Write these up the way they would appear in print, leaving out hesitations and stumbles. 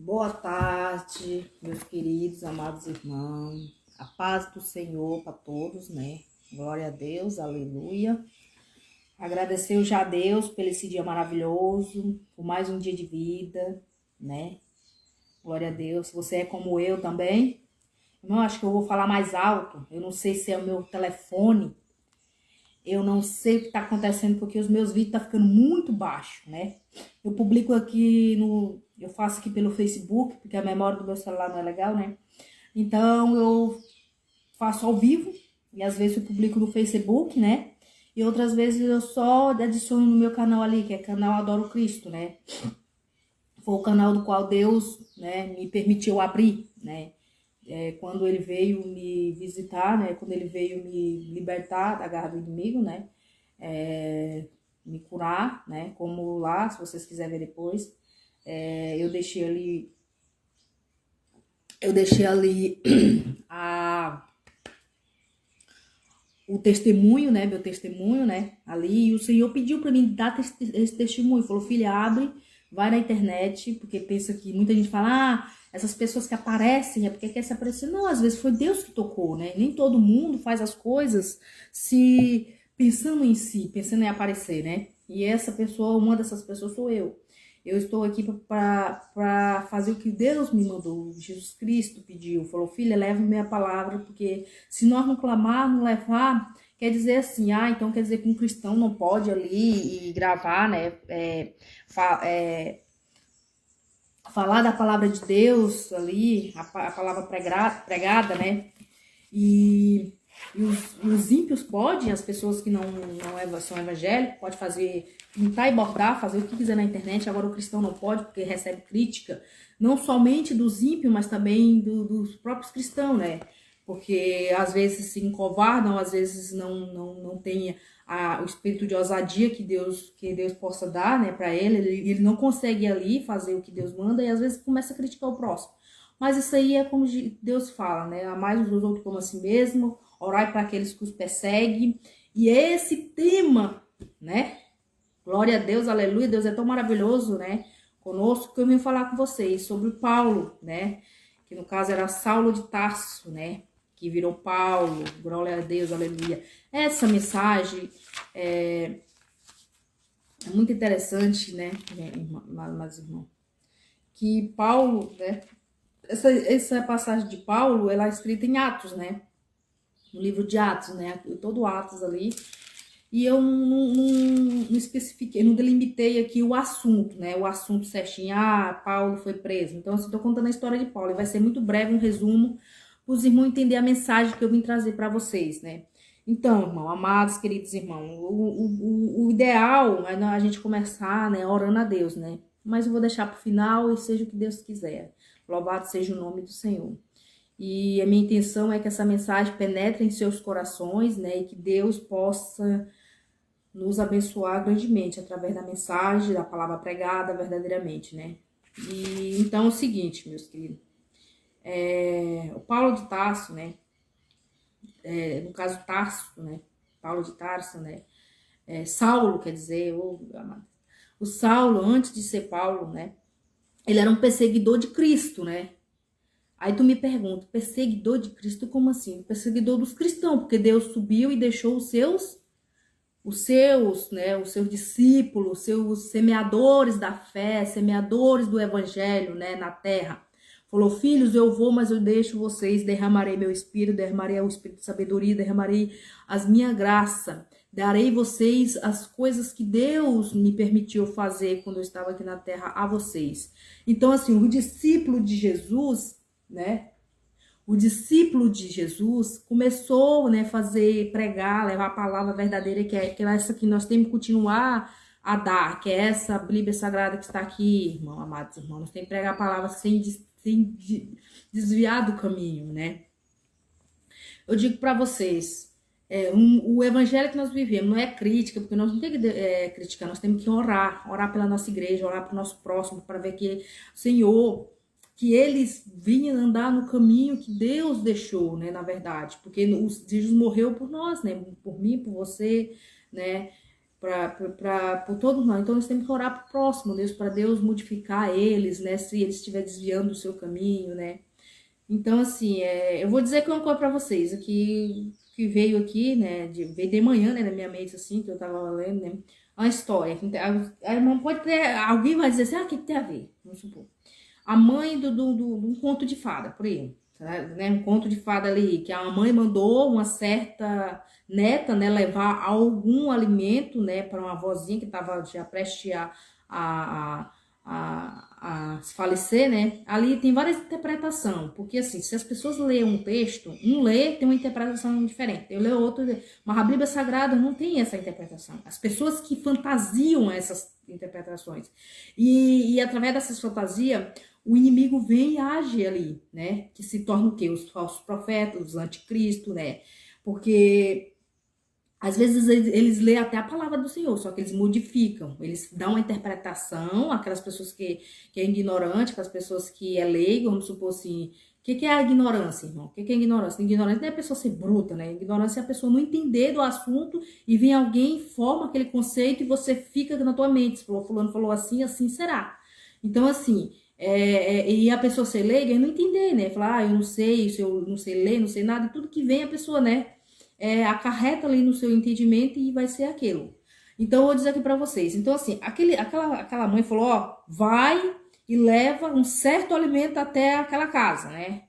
Boa tarde, meus queridos, amados irmãos. A paz do Senhor para todos, né? Glória a Deus, aleluia. Agradecer já a Deus por esse dia maravilhoso, por mais um dia de vida, né? Glória a Deus. Se você é como eu também, irmão, acho que eu vou falar mais alto. Eu não sei se é o meu telefone. Eu não sei o que está acontecendo, porque os meus vídeos estão ficando muito baixos, né? Eu publico aqui eu faço aqui pelo Facebook, porque a memória do meu celular não é legal, né? Então, eu faço ao vivo, e às vezes eu publico no Facebook, né? E outras vezes eu só adiciono no meu canal ali, que é canal Adoro Cristo, né? Foi o canal do qual Deus, né, me permitiu abrir, né? Quando ele veio me visitar, né? Quando ele veio me libertar da garra do inimigo, né? Me curar, né? Como lá, se vocês quiserem ver depois, eu deixei ali o testemunho, né? Meu testemunho, né? Ali, e o Senhor pediu para mim dar esse testemunho. Falou, filha, abre, vai na internet, porque pensa que muita gente fala, essas pessoas que aparecem é porque quer se aparecer. Não, às vezes foi Deus que tocou, né? Nem todo mundo faz as coisas pensando em si, pensando em aparecer, né? E essa pessoa, uma dessas pessoas sou eu. Eu estou aqui para fazer o que Deus me mandou. Jesus Cristo pediu. Falou, filha, leve minha palavra, porque se nós não clamar, não levar, quer dizer assim, então quer dizer que um cristão não pode ali e gravar, né? Falar da palavra de Deus ali, a palavra pregada, né? E os ímpios podem, as pessoas que não são evangélicos, pode fazer, pintar e bordar, fazer o que quiser na internet. Agora o cristão não pode, porque recebe crítica, não somente dos ímpios, mas também dos próprios cristãos, né? Porque às vezes se encovardam, às vezes não tem o espírito de ousadia que Deus possa dar, né, para ele não consegue ali fazer o que Deus manda e às vezes começa a criticar o próximo. Mas isso aí é como Deus fala, né? Amai os outros como a si mesmo, orai para aqueles que os perseguem. E esse tema, né? Glória a Deus, aleluia, Deus é tão maravilhoso, né? Conosco, que eu vim falar com vocês sobre Paulo, né? Que no caso era Saulo de Tarso, né? Que virou Paulo, glória a Deus, aleluia. Essa mensagem é muito interessante, né, mas irmão? Que Paulo, né? Essa passagem de Paulo, ela é escrita em Atos, né? No livro de Atos, né? Todo Atos ali. E eu não especifiquei, não delimitei aqui o assunto, né? O assunto certinho, Paulo foi preso. Então, assim, tô contando a história de Paulo. E vai ser muito breve, um resumo, para os irmãos entenderem a mensagem que eu vim trazer para vocês, né? Então, irmão, amados, queridos irmãos, o ideal é a gente começar, né, orando a Deus, né? Mas eu vou deixar para o final e seja o que Deus quiser. Louvado seja o nome do Senhor. E a minha intenção é que essa mensagem penetre em seus corações, né? E que Deus possa nos abençoar grandemente através da mensagem, da palavra pregada verdadeiramente, né? E então é o seguinte, meus queridos. O Paulo de Tarso, né? No caso Tarso, né? Paulo de Tarso, né? Saulo, quer dizer, o Saulo, antes de ser Paulo, né? Ele era um perseguidor de Cristo, né? Aí tu me pergunta, perseguidor de Cristo, como assim? Perseguidor dos cristãos, porque Deus subiu e deixou os seus, né, os seus discípulos, os seus semeadores da fé, semeadores do evangelho, né, na terra. Falou, filhos, eu vou, mas eu deixo vocês, derramarei meu espírito, derramarei o espírito de sabedoria, derramarei as minha graça, darei vocês as coisas que Deus me permitiu fazer quando eu estava aqui na terra a vocês. Então, assim, o discípulo de Jesus, né? O discípulo de Jesus começou, né, pregar, levar a palavra verdadeira, que é essa que nós temos que continuar a dar, que é essa Bíblia Sagrada que está aqui, irmão, amados irmãos. Nós temos que pregar a palavra sem desviar do caminho, né? Eu digo para vocês, o evangelho que nós vivemos não é crítica, porque nós não temos que criticar, nós temos que orar pela nossa igreja, orar para o nosso próximo, para ver que o Senhor, que eles vinham andar no caminho que Deus deixou, né, na verdade, porque Jesus morreu por nós, né, por mim, por você, né, por todos nós. Então nós temos que orar pro próximo, Deus, para Deus modificar eles, né? Se eles estiverem desviando do seu caminho, né? Então, assim, eu vou dizer que uma coisa para vocês, que veio aqui, né? Veio de manhã, né, na minha mente, assim, que eu tava lendo, né? Uma história. A irmã pode ter. Alguém vai dizer assim, o que tem a ver? Vamos supor. A mãe do um conto de fada, por aí. Né, um conto de fada ali, que a mãe mandou uma certa neta, né, levar algum alimento, né, para uma avózinha que estava já prestes a, a se falecer, né? Ali tem várias interpretações, porque assim, se as pessoas leem um texto, um lê tem uma interpretação diferente, eu leio outro, mas a Bíblia Sagrada não tem essa interpretação. As pessoas que fantasiam essas interpretações e através dessas fantasias o inimigo vem e age ali, né? Que se torna o quê? Os falsos profetas, os anticristo, né? Porque às vezes eles lêem até a palavra do Senhor, só que eles modificam, eles dão uma interpretação, aquelas pessoas que é ignorante, aquelas pessoas que é leigo, vamos supor assim, o que é a ignorância, irmão? O que é ignorância? Ignorância não é a pessoa ser bruta, né? Ignorância é a pessoa não entender do assunto e vem alguém, forma aquele conceito e você fica na tua mente, fulano falou assim, assim será. Então, assim, e a pessoa ser leiga e não entender, né? Falar, eu não sei, se eu não sei ler, não sei nada, e tudo que vem a pessoa, né? Acarreta ali no seu entendimento e vai ser aquilo. Então, eu vou dizer aqui para vocês. Então, assim, aquela mãe falou, ó, vai e leva um certo alimento até aquela casa, né?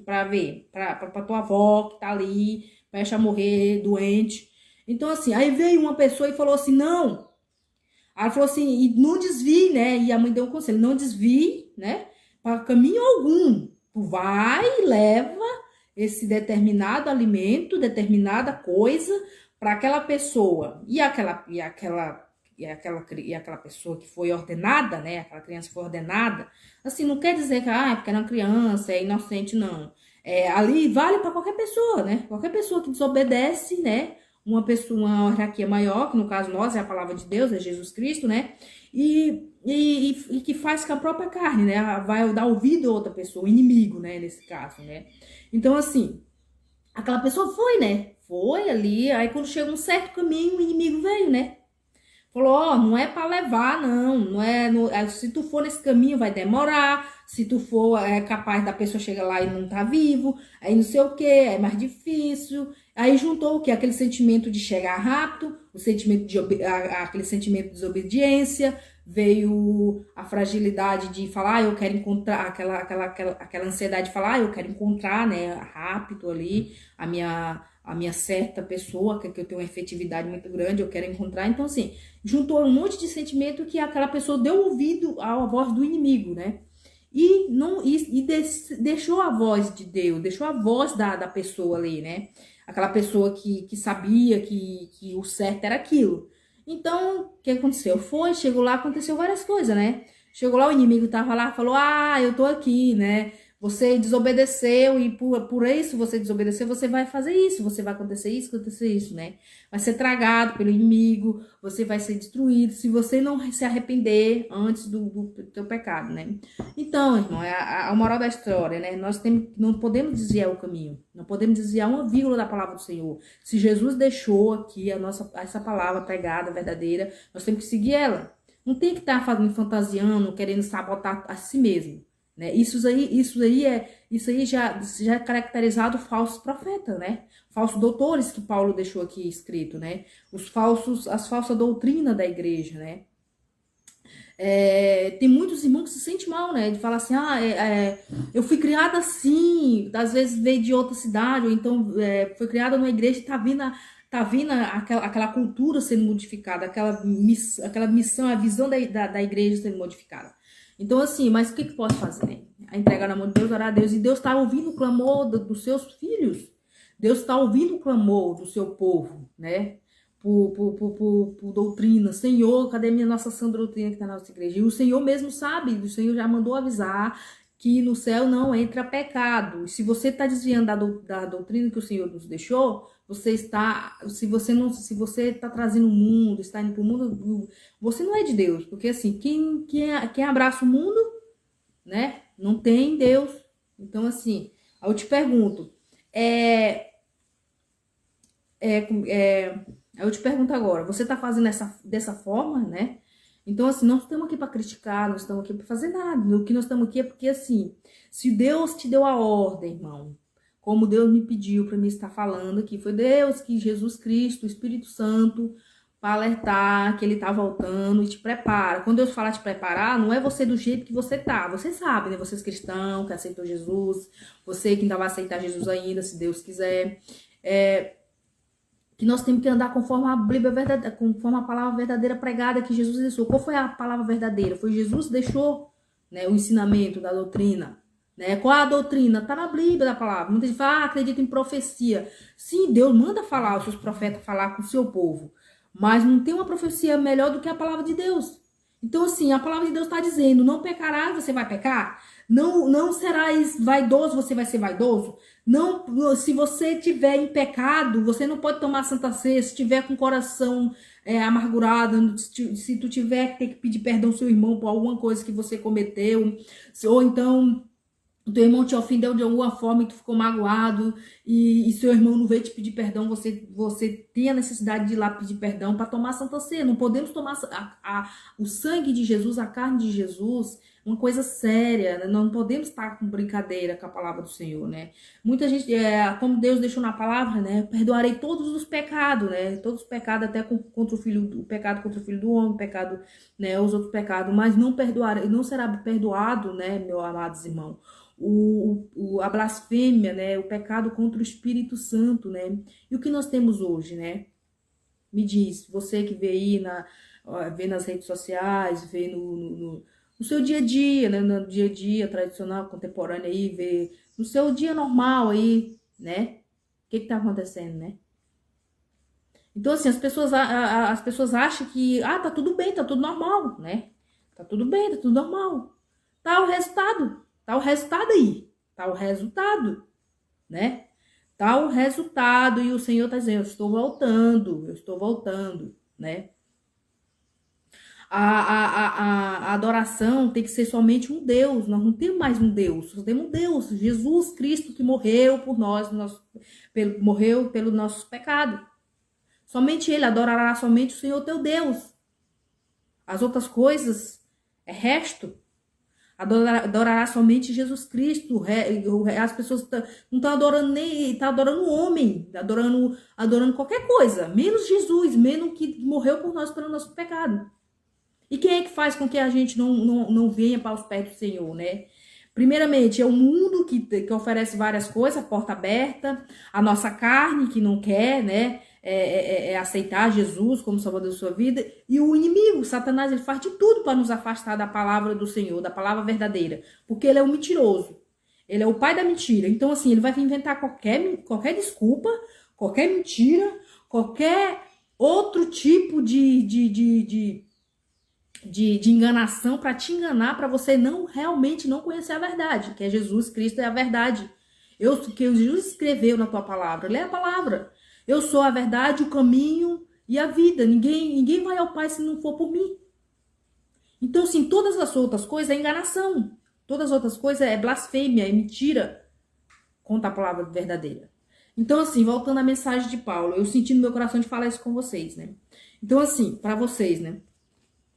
Pra ver, pra tua avó que tá ali, prestes a morrer, doente. Então, assim, aí veio uma pessoa e falou assim, não. Aí ela falou assim, e não desvie, né? E a mãe deu um conselho, não desvie, né? Para caminho algum. Tu vai e leva esse determinado alimento, determinada coisa para aquela pessoa. E aquela pessoa que foi ordenada, né? Aquela criança que foi ordenada. Assim, não quer dizer que porque era uma criança, é inocente, não. Ali vale para qualquer pessoa, né? Qualquer pessoa que desobedece, né? Uma pessoa, uma hierarquia maior, que no caso nós é a palavra de Deus, é Jesus Cristo, né? E que faz com a própria carne, né? Vai dar ouvido a outra pessoa, o inimigo, né? Nesse caso, né? Então, assim, aquela pessoa foi, né? Foi ali, aí quando chega um certo caminho, o inimigo veio, né? Falou, ó, não é para levar, não. Se tu for nesse caminho, vai demorar. Se tu for, é capaz da pessoa chegar lá e não tá vivo. Aí não sei o que, é mais difícil. Aí juntou o que? Aquele sentimento de chegar rápido, o sentimento aquele sentimento de desobediência. Veio a fragilidade de falar, eu quero encontrar, aquela ansiedade de falar, eu quero encontrar, né, rápido ali, a minha certa pessoa, que eu tenho uma efetividade muito grande, eu quero encontrar. Então, assim, juntou um monte de sentimento que aquela pessoa deu ouvido à voz do inimigo, né? Deixou a voz de Deus, deixou a voz da pessoa ali, né? Aquela pessoa que sabia que o certo era aquilo. Então, o que aconteceu? Chegou lá, aconteceu várias coisas, né? Chegou lá, o inimigo tava lá, falou, eu tô aqui, né? Você desobedeceu e por isso você desobedeceu, você vai fazer isso, você vai acontecer isso, né? Vai ser tragado pelo inimigo, você vai ser destruído se você não se arrepender antes do teu pecado, né? Então, irmão, a moral da história, né? Não podemos desviar o caminho, não podemos desviar uma vírgula da palavra do Senhor. Se Jesus deixou aqui essa palavra pregada, verdadeira, nós temos que seguir ela. Não tem que estar fantasiando, querendo sabotar a si mesmo. Né? Isso aí já é caracterizado falsos profetas, né? Falsos doutores que Paulo deixou aqui escrito, né? As falsas doutrinas da igreja, né? Tem muitos irmãos que se sentem mal, né? De falar assim, eu fui criada assim, às vezes veio de outra cidade, ou então foi criada numa igreja e tá vindo aquela cultura sendo modificada, aquela missão, a visão da igreja sendo modificada. Então, assim, mas o que posso fazer? Entregar na mão de Deus, orar a Deus. E Deus está ouvindo o clamor dos seus filhos. Deus está ouvindo o clamor do seu povo, né? Por doutrina. Senhor, cadê minha nossa sã doutrina que está na nossa igreja? E o Senhor mesmo sabe, o Senhor já mandou avisar que no céu não entra pecado. E se você está desviando da doutrina que o Senhor nos deixou, se você está trazendo o mundo, está indo para o mundo, você não é de Deus, porque assim, quem abraça o mundo, né, não tem Deus. Então assim, eu te pergunto, Aí eu te pergunto agora, você tá fazendo dessa forma, né? Então, assim, não estamos aqui para criticar, não estamos aqui para fazer nada. O que nós estamos aqui é porque, assim, se Deus te deu a ordem, irmão, como Deus me pediu para me estar falando aqui, foi Deus que Jesus Cristo, o Espírito Santo, para alertar que ele tá voltando e te prepara. Quando Deus fala te preparar, não é você do jeito que você tá. Você sabe, né? Vocês cristãos que aceitou Jesus, você que ainda vai aceitar Jesus ainda, se Deus quiser. Que nós temos que andar conforme a Bíblia verdadeira, conforme a palavra verdadeira pregada que Jesus deixou. Qual foi a palavra verdadeira? Foi Jesus deixou, né, o ensinamento da doutrina. Né? Qual a doutrina? Está na Bíblia da palavra. Muita gente fala, acredita em profecia. Sim, Deus manda falar, os seus profetas falar com o seu povo. Mas não tem uma profecia melhor do que a palavra de Deus. Então, assim, a palavra de Deus está dizendo, não pecarás, você vai pecar. Não serás vaidoso, você vai ser vaidoso. Não, se você tiver em pecado, você não pode tomar Santa Ceia. Se tiver com o coração amargurado, se tu tiver que ter que pedir perdão ao seu irmão por alguma coisa que você cometeu, ou então o teu irmão te ofendeu de alguma forma e tu ficou magoado e seu irmão não veio te pedir perdão, você tem a necessidade de ir lá pedir perdão para tomar Santa Ceia. Não podemos tomar o sangue de Jesus, a carne de Jesus, uma coisa séria, né? Não podemos estar com brincadeira com a palavra do Senhor, né? Muita gente, como Deus deixou na palavra, né? Perdoarei todos os pecados, né? Todos os pecados, até contra o filho, o pecado contra o filho do homem, o pecado, né? Os outros pecados, mas não perdoarei, não será perdoado, né, meus amados irmãos? A blasfêmia, né? O pecado contra o Espírito Santo, né? E o que nós temos hoje, né? Me diz, você que vê aí, vê nas redes sociais, vê no seu dia a dia, né? No dia a dia tradicional, contemporâneo aí, vê no seu dia normal aí, né? O que tá acontecendo, né? Então, assim, as pessoas acham que, tá tudo bem, tá tudo normal, né? Tá tudo bem, tá tudo normal. Tá o resultado. Tá o resultado aí. Tá o resultado, né? Tá o resultado e o Senhor tá dizendo, eu estou voltando, né? A adoração tem que ser somente um Deus. Nós não temos mais um Deus. Nós temos um Deus, Jesus Cristo, que morreu por nós, morreu pelo nosso pecado. Somente Ele, adorará somente o Senhor teu Deus. As outras coisas é resto. Adorará somente Jesus Cristo. As pessoas não estão adorando nem, tá adorando o homem, adorando qualquer coisa, menos Jesus, menos que morreu por nós pelo nosso pecado. E quem é que faz com que a gente não venha para os pés do Senhor, né? Primeiramente, é o mundo que oferece várias coisas, a porta aberta, a nossa carne que não quer, né? Aceitar Jesus como Salvador da sua vida, e o inimigo, Satanás, ele faz de tudo para nos afastar da palavra do Senhor, da palavra verdadeira, porque ele é um mentiroso, ele é o pai da mentira. Então, assim, ele vai inventar qualquer desculpa, qualquer mentira, qualquer outro tipo de enganação para te enganar, para você realmente não conhecer a verdade, que é Jesus Cristo, é a verdade. Que Jesus escreveu na tua palavra, lê a palavra. Eu sou a verdade, o caminho e a vida. Ninguém vai ao Pai se não for por mim. Então, assim, todas as outras coisas é enganação. Todas as outras coisas é blasfêmia, é mentira contra a palavra verdadeira. Então, assim, voltando à mensagem de Paulo, eu senti no meu coração de falar isso com vocês, né? Então, assim, para vocês, né?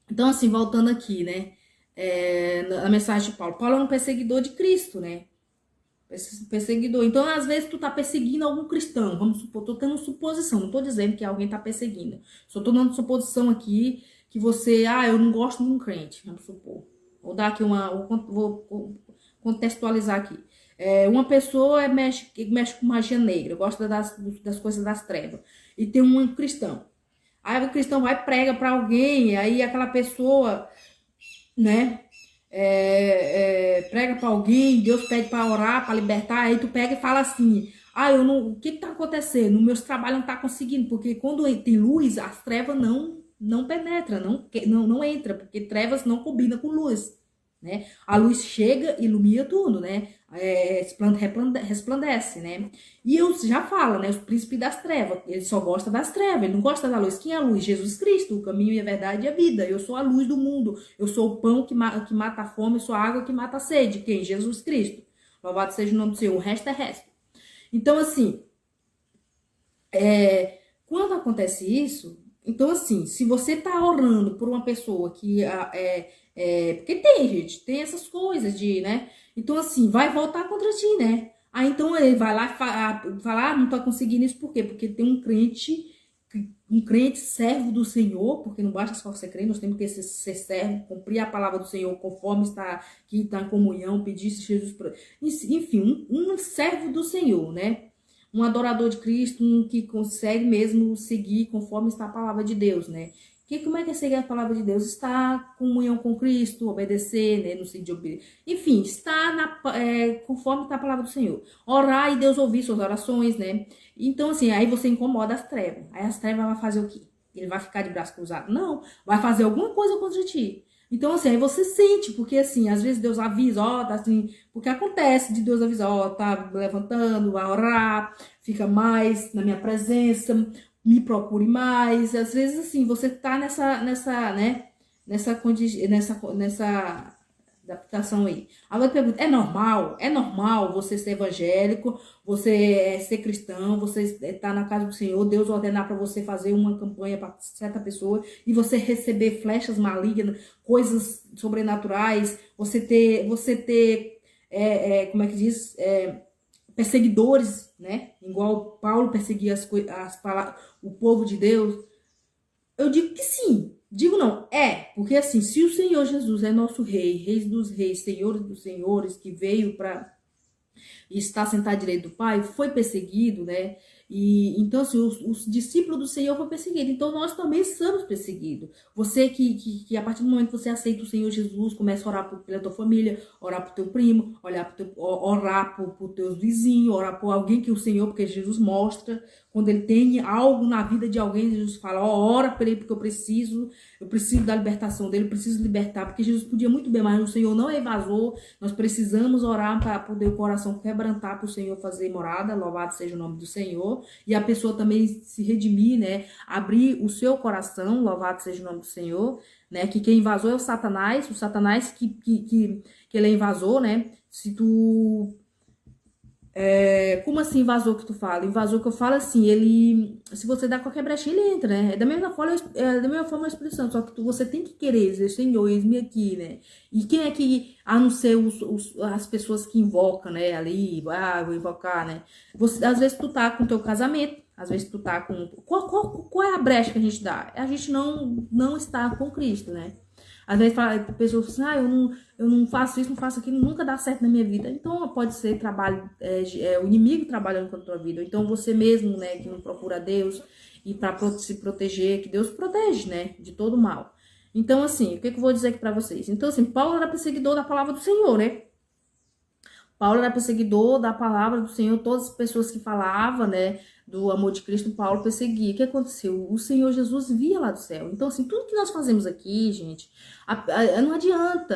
Então, assim, voltando aqui, né? Na mensagem de Paulo. Paulo é um perseguidor de Cristo, né? Perseguidor. Então, às vezes, tu tá perseguindo algum cristão. Vamos supor, tô tendo suposição. Não tô dizendo que alguém tá perseguindo. Só tô dando suposição aqui que você, eu não gosto de um crente. Vamos supor. Vou dar aqui vou contextualizar aqui. Uma pessoa mexe com magia negra, gosta das coisas das trevas. E tem um cristão. Aí o cristão vai e prega pra alguém, aí aquela pessoa, né? Prega para alguém, Deus pede para orar, para libertar, aí tu pega e fala assim, o que tá acontecendo? Meus trabalhos não tá conseguindo, porque quando tem luz, as trevas não penetra, não entra, porque trevas não combinam com luz, né? A luz chega e ilumina tudo, né? Resplandece, né? E eu já falo, né? O príncipe das trevas, ele só gosta das trevas, ele não gosta da luz. Quem é a luz? Jesus Cristo, o caminho e a verdade e a vida. Eu sou a luz do mundo, eu sou o pão que mata a fome, eu sou a água que mata a sede. Quem? Jesus Cristo. Louvado seja o nome do Senhor, o resto é resto. Então, assim, Quando acontece isso, então assim, se você tá orando por uma pessoa que porque tem, gente, tem essas coisas de, né? Então assim, vai voltar contra ti, né? Aí então ele vai lá e fala, não tô conseguindo isso por quê? Porque tem um crente servo do Senhor, porque não basta só ser crente, nós temos que ser servo, cumprir a palavra do Senhor conforme está que está em comunhão, pedir Jesus, enfim, um servo do Senhor, né? Um adorador de Cristo, um que consegue mesmo seguir conforme está a palavra de Deus, né? Como é que é seguir a palavra de Deus? Está em comunhão com Cristo, obedecer, né? No sentido de obedecer. Enfim, está conforme está a palavra do Senhor. Orar e Deus ouvir suas orações, né? Então, assim, aí você incomoda as trevas. Aí as trevas vão fazer o quê? Ele vai ficar de braço cruzado? Não, vai fazer alguma coisa contra ti. Então, assim, aí você sente, porque assim, às vezes Deus avisa, ó, tá assim, porque acontece de Deus avisar, ó, tá levantando, vai orar, fica mais na minha presença, me procure mais. Às vezes, assim, você tá né, nessa adaptação aí. Agora eu pergunto, é normal você ser evangélico, você ser cristão, você estar na casa do Senhor, Deus ordenar para você fazer uma campanha para certa pessoa e você receber flechas malignas, coisas sobrenaturais, você ter como é que diz? Perseguidores, né? Igual Paulo perseguia o povo de Deus. Eu digo que sim. Digo não, porque assim, se o Senhor Jesus é nosso rei, reis dos reis, senhores dos senhores, que veio para estar sentado à direita do Pai, foi perseguido, né? E então, assim, os discípulos do Senhor foram perseguidos. Então, nós também somos perseguidos. Você que a partir do momento que você aceita o Senhor Jesus, começa a orar pela tua família, orar pro teu primo, orar por teus vizinhos, orar por alguém que o Senhor, porque Jesus mostra, quando ele tem algo na vida de alguém, Jesus fala, ora por ele, porque eu preciso da libertação dele, eu preciso libertar, porque Jesus podia muito bem, mas o Senhor não evasou. Nós precisamos orar para poder o coração quebrantar para o Senhor fazer morada, louvado seja o nome do Senhor, e a pessoa também se redimir, né? Abrir o seu coração, louvado seja o nome do Senhor, né? Que quem invasou é o Satanás que ele é invasor, né? Se tu como assim invasor que tu fala? Invasor que eu falo assim, se você dá qualquer brechinha, ele entra, né? Da mesma forma o Espírito Santo, só que você tem que querer dizer, Senhor, eis-me aqui, né? E quem é que, a não ser as pessoas que invocam, né? Ali, vou invocar, né? Às vezes tu tá com o teu casamento, às vezes tu tá com... Qual é a brecha que a gente dá? A gente não está com Cristo, né? Às vezes a pessoa fala assim, eu não faço isso, não faço aquilo, nunca dá certo na minha vida. Então pode ser trabalho, o inimigo trabalhando contra a tua vida. Ou então você mesmo, né, que não procura Deus e para se proteger, que Deus protege, né, de todo mal. Então assim, o que eu vou dizer aqui para vocês? Então assim, Paulo era perseguidor da palavra do Senhor, né? Paulo era perseguidor da palavra do Senhor, todas as pessoas que falavam, né, do amor de Cristo, Paulo perseguia. O que aconteceu? O Senhor Jesus via lá do céu. Então, assim, tudo que nós fazemos aqui, gente,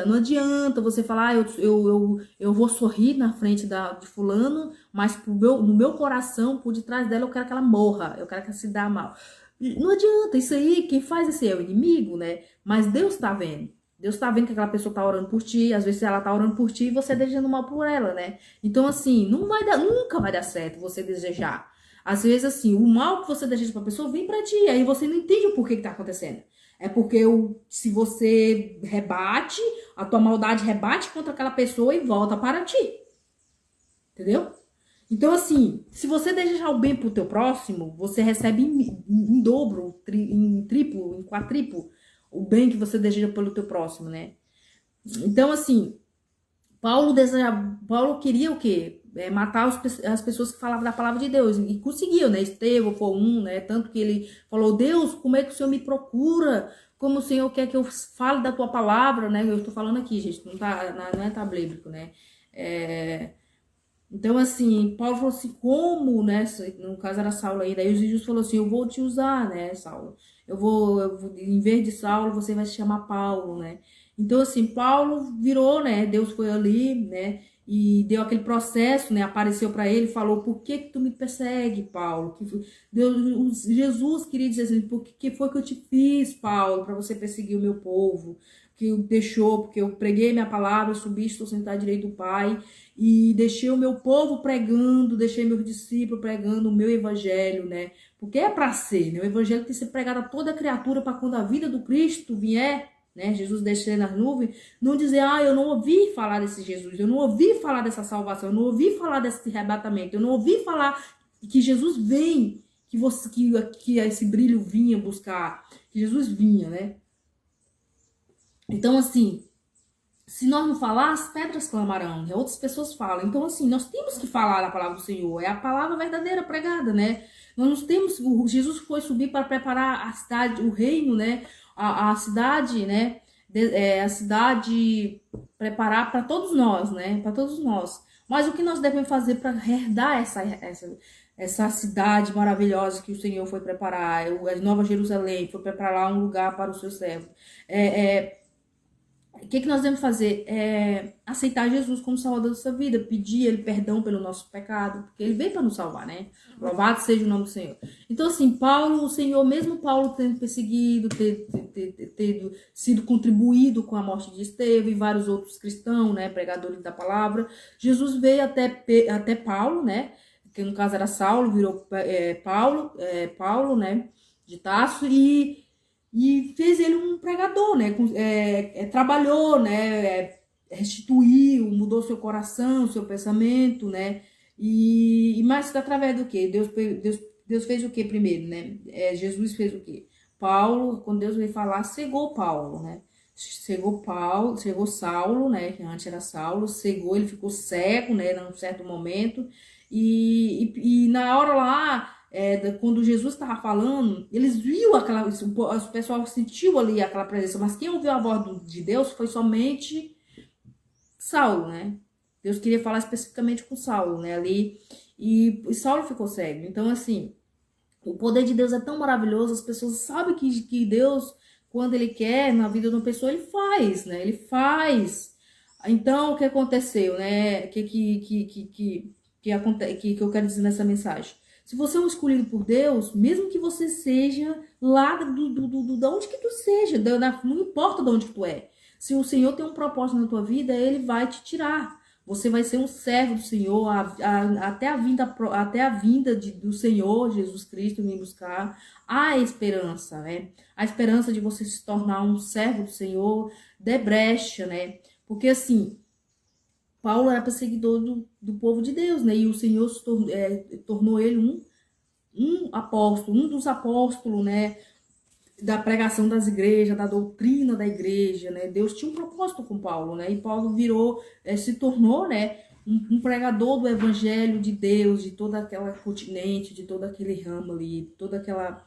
não adianta você falar, eu vou sorrir na frente de fulano, mas no meu coração, por detrás dela, eu quero que ela morra, eu quero que ela se dê mal. Não adianta, isso aí, quem faz isso aí é o inimigo, né? Mas Deus tá vendo. Deus tá vendo que aquela pessoa tá orando por ti, às vezes ela tá orando por ti e você desejando mal por ela, né? Então, assim, nunca vai dar certo você desejar. Às vezes, assim, o mal que você deseja pra pessoa vem pra ti, aí você não entende o porquê que tá acontecendo. É porque se você rebate, a tua maldade rebate contra aquela pessoa e volta para ti. Entendeu? Então, assim, se você desejar o bem pro teu próximo, você recebe em dobro, em triplo, em quadriplo o bem que você deseja pelo teu próximo, né? Então, assim, Paulo queria o quê? Matar as pessoas que falavam da palavra de Deus. E conseguiu, né? Estevão foi um, né? Tanto que ele falou, Deus, como é que o Senhor me procura? Como o Senhor quer que eu fale da tua palavra, né? Eu estou falando aqui, gente, não é tablíbrico, né? Então, assim, Paulo falou assim, como, né? No caso era Saulo ainda. Aí os Jesus falou assim, eu vou te usar, né, Saulo? Em vez de Saulo, você vai se chamar Paulo, né? Então, assim, Paulo virou, né? Deus foi ali, né? E deu aquele processo, né? Apareceu para ele, falou: por que tu me persegue, Paulo? Jesus queria dizer assim: por que foi que eu te fiz, Paulo, para você perseguir o meu povo? porque eu preguei minha palavra, subi, estou sentado à direita do Pai, e deixei o meu povo pregando, deixei meus discípulos pregando o meu evangelho, né? Porque é para ser, né? O evangelho tem que ser pregado a toda criatura para quando a vida do Cristo vier, né? Jesus descer nas nuvens, não dizer, eu não ouvi falar desse Jesus, eu não ouvi falar dessa salvação, eu não ouvi falar desse arrebatamento, eu não ouvi falar que Jesus vem, que esse brilho vinha buscar, que Jesus vinha, né? Então, assim, se nós não falar, as pedras clamarão, né? Outras pessoas falam. Então, assim, nós temos que falar a palavra do Senhor. É a palavra verdadeira pregada, né? Nós temos, Jesus foi subir para preparar a cidade, o reino, né? A cidade, né? A cidade preparar para todos nós, né? Para todos nós. Mas o que nós devemos fazer para herdar essa cidade maravilhosa que o Senhor foi preparar, a Nova Jerusalém, foi preparar um lugar para o seu servo? O que nós devemos fazer? Aceitar Jesus como Salvador da sua vida, pedir Ele perdão pelo nosso pecado, porque Ele veio para nos salvar, né? Louvado seja o nome do Senhor. Então, assim, Paulo, o Senhor, mesmo Paulo tendo perseguido, tendo sido contribuído com a morte de Estevão e vários outros cristãos, né, pregadores da palavra, Jesus veio até Paulo, né? Que no caso era Saulo, virou Paulo, né? De Tarso, e fez ele um pregador, né? Trabalhou, né? Restituiu, mudou seu coração, seu pensamento, né? Mas através do quê? Deus fez o quê primeiro, né? Jesus fez o quê? Paulo, quando Deus veio falar, cegou Paulo, né? Cegou Saulo, né? Que antes era Saulo, cegou, ele ficou cego, né? Num certo momento. E na hora lá, quando Jesus estava falando, eles viram o pessoal sentiu ali aquela presença, mas quem ouviu a voz de Deus foi somente Saulo, né? Deus queria falar especificamente com Saulo, né? Ali, e Saulo ficou cego. Então, assim, o poder de Deus é tão maravilhoso, as pessoas sabem que Deus, quando Ele quer na vida de uma pessoa, Ele faz, né? Ele faz. Então, o que aconteceu, né? Que eu quero dizer nessa mensagem? Se você é um escolhido por Deus, mesmo que você seja lá da onde que tu seja, não importa de onde que tu é. Se o Senhor tem um propósito na tua vida, Ele vai te tirar. Você vai ser um servo do Senhor até a vinda do Senhor Jesus Cristo vir buscar a esperança, né? A esperança de você se tornar um servo do Senhor, de brecha, né? Porque assim, Paulo era perseguidor do povo de Deus, né? E o Senhor tornou ele um apóstolo, um dos apóstolos, né? Da pregação das igrejas, da doutrina da igreja, né? Deus tinha um propósito com Paulo, né? E Paulo se tornou, né? Um pregador do evangelho de Deus, de toda aquela continente, de todo aquele ramo ali, toda aquela